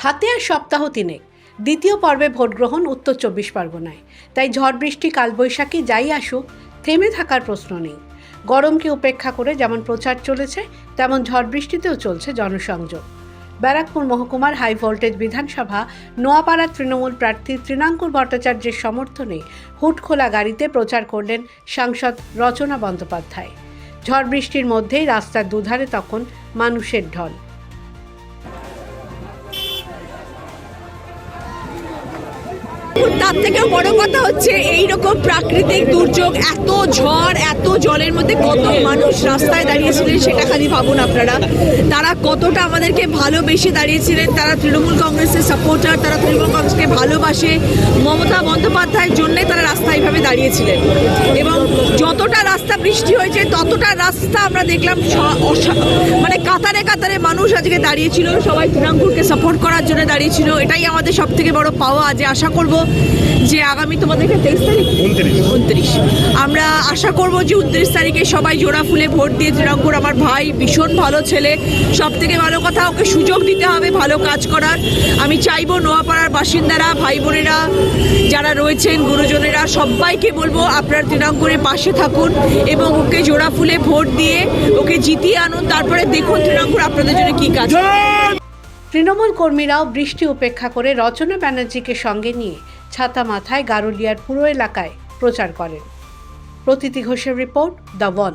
হাতে আর সপ্তাহ তিনেক দ্বিতীয় পর্বে ভোট গ্রহণ উত্তর 24 পরগনায়। তাই ঝড় বৃষ্টি কালবৈশাখী যাই আসুক, থেমে থাকার প্রশ্ন নেই। গরমকে উপেক্ষা করে যেমন প্রচার চলেছে, তেমন ঝড় বৃষ্টিতেও চলছে জনসংযোগ। ব্যারাকপুর মহকুমার হাই ভোল্টেজ বিধানসভা নোয়াপাড়ার তৃণমূল প্রার্থী তৃণাঙ্কুর ভট্টাচার্যের সমর্থনে হুটখোলা গাড়িতে প্রচার করলেন সাংসদ রচনা বন্দ্যোপাধ্যায়। ঝড় বৃষ্টির মধ্যেই রাস্তার দুধারে তখন মানুষের ঢল। তার থেকেও বড় কথা হচ্ছে এইরকম প্রাকৃতিক দুর্যোগ, এত ঝড়, এত জলের মধ্যে কত মানুষ রাস্তায় দাঁড়িয়েছিলেন সেটা খালি ভাবুন আপনারা। তারা কতটা আমাদেরকে ভালোবেসে দাঁড়িয়েছিলেন, তারা তৃণমূল কংগ্রেসের সাপোর্টার, তারা তৃণমূল কংগ্রেসকে ভালোবাসে, মমতা বন্দ্যোপাধ্যায়ের জন্যে তারা রাস্তায় এইভাবে দাঁড়িয়েছিলেন। এবং যতটা রাস্তা বৃষ্টি হয়েছে ততটা রাস্তা আমরা দেখলাম মানে কাতারে কাতারে মানুষ আজকে দাঁড়িয়েছিল, সবাই তৃণাঙ্কুরকে সাপোর্ট করার জন্য দাঁড়িয়েছিল। এটাই আমাদের সব থেকে বড় পাওয়া। যে আশা করব যে আগামী তোমাদেরকে 29 আমরা আশা করব যে 29 তারিখে সবাই জোড়া ফুলে ভোট দিয়ে তৃণাঙ্কুর আমার ভাই, ভীষণ ভালো ছেলে, সব থেকে ভালো কথা ওকে সুযোগ দিতে হবে ভালো কাজ করার। আমি চাইবো নোয়াপাড়ার বাসিন্দারা, ভাই বোনেরা যারা রয়েছেন, গুরুজনেরা, সবাইকে বলবো আপনারা তৃণাঙ্কুরের পাশে থাকুন এবং ওকে জোড়া ফুলে ভোট দিয়ে ওকে জিতিয়ে আনুন। তারপরে দেখুন তৃণাঙ্কুর আপনাদের জন্য কি কাজ। তৃণমূল কর্মীরাও বৃষ্টি উপেক্ষা করে রচনা ব্যানার্জিকে সঙ্গে নিয়ে ছাতা মাথায় গারুলিয়ার পুরো এলাকায় প্রচার করেন। প্রতীতি ঘোষের রিপোর্ট, দ্য ওয়ান।